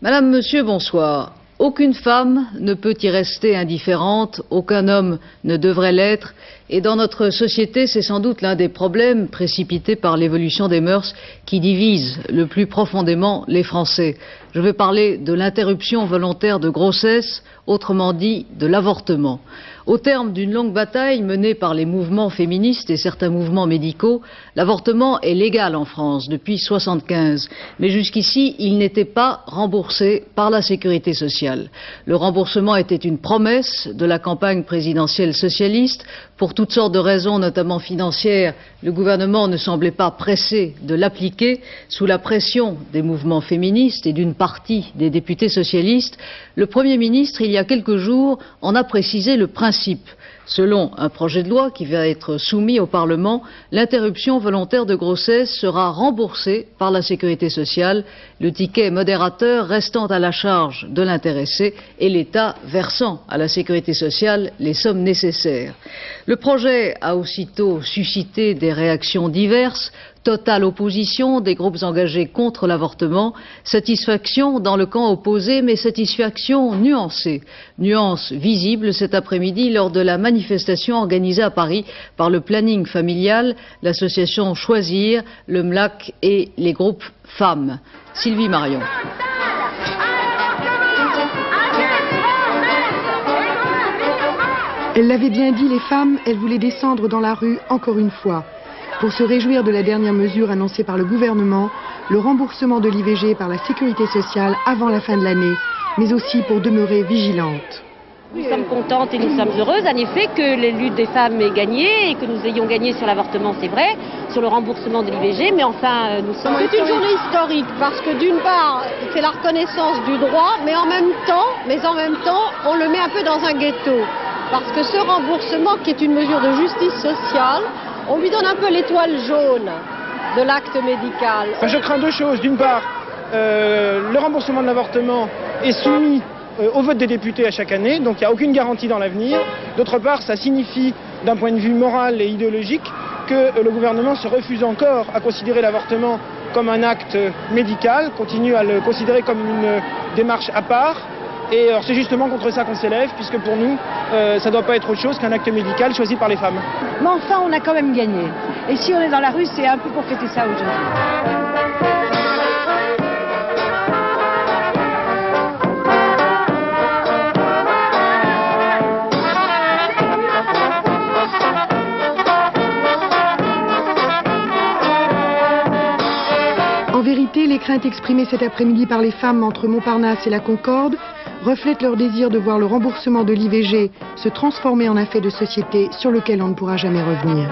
Madame, Monsieur, bonsoir. Aucune femme ne peut y rester indifférente, aucun homme ne devrait l'être, et dans notre société, c'est sans doute l'un des problèmes précipités par l'évolution des mœurs qui divise le plus profondément les Français. Je veux parler de l'interruption volontaire de grossesse, autrement dit de l'avortement. Au terme d'une longue bataille menée par les mouvements féministes et certains mouvements médicaux, l'avortement est légal en France depuis 1975. Mais jusqu'ici, il n'était pas remboursé par la sécurité sociale. Le remboursement était une promesse de la campagne présidentielle socialiste. Pour toutes sortes de raisons, notamment financières, le gouvernement ne semblait pas pressé de l'appliquer. Sous la pression des mouvements féministes et d'une partie des députés socialistes, le Premier ministre, il y a quelques jours, en a précisé le principe. Selon un projet de loi qui va être soumis au Parlement, l'interruption volontaire de grossesse sera remboursée par la sécurité sociale, le ticket modérateur restant à la charge de l'intéressé et l'État versant à la sécurité sociale les sommes nécessaires. Le projet a aussitôt suscité des réactions diverses. Totale opposition des groupes engagés contre l'avortement, satisfaction dans le camp opposé, mais satisfaction nuancée. Nuance visible cet après-midi lors de la manifestation organisée à Paris par le planning familial, l'association Choisir, le MLAC et les groupes femmes. Sylvie Marion. Elle l'avait bien dit, les femmes, elles voulaient descendre dans la rue encore une fois. Pour se réjouir de la dernière mesure annoncée par le gouvernement, le remboursement de l'IVG par la sécurité sociale avant la fin de l'année, mais aussi pour demeurer vigilantes. Nous sommes contentes et nous sommes heureuses, en effet, que les luttes des femmes aient gagné et que nous ayons gagné sur l'avortement, c'est vrai, sur le remboursement de l'IVG, mais enfin, nous sommes... C'est une journée historique parce que d'une part, c'est la reconnaissance du droit, mais en même temps, on le met un peu dans un ghetto. Parce que ce remboursement, qui est une mesure de justice sociale, on lui donne un peu l'étoile jaune de l'acte médical. Je crains deux choses. D'une part, le remboursement de l'avortement est soumis au vote des députés à chaque année, donc il n'y a aucune garantie dans l'avenir. D'autre part, ça signifie, d'un point de vue moral et idéologique, que le gouvernement se refuse encore à considérer l'avortement comme un acte médical, continue à le considérer comme une démarche à part. Et c'est justement contre ça qu'on s'élève, puisque pour nous, ça ne doit pas être autre chose qu'un acte médical choisi par les femmes. Mais enfin, on a quand même gagné. Et si on est dans la rue, c'est un peu pour fêter ça aujourd'hui. En vérité, les craintes exprimées cet après-midi par les femmes entre Montparnasse et la Concorde reflètent leur désir de voir le remboursement de l'IVG se transformer en un fait de société sur lequel on ne pourra jamais revenir.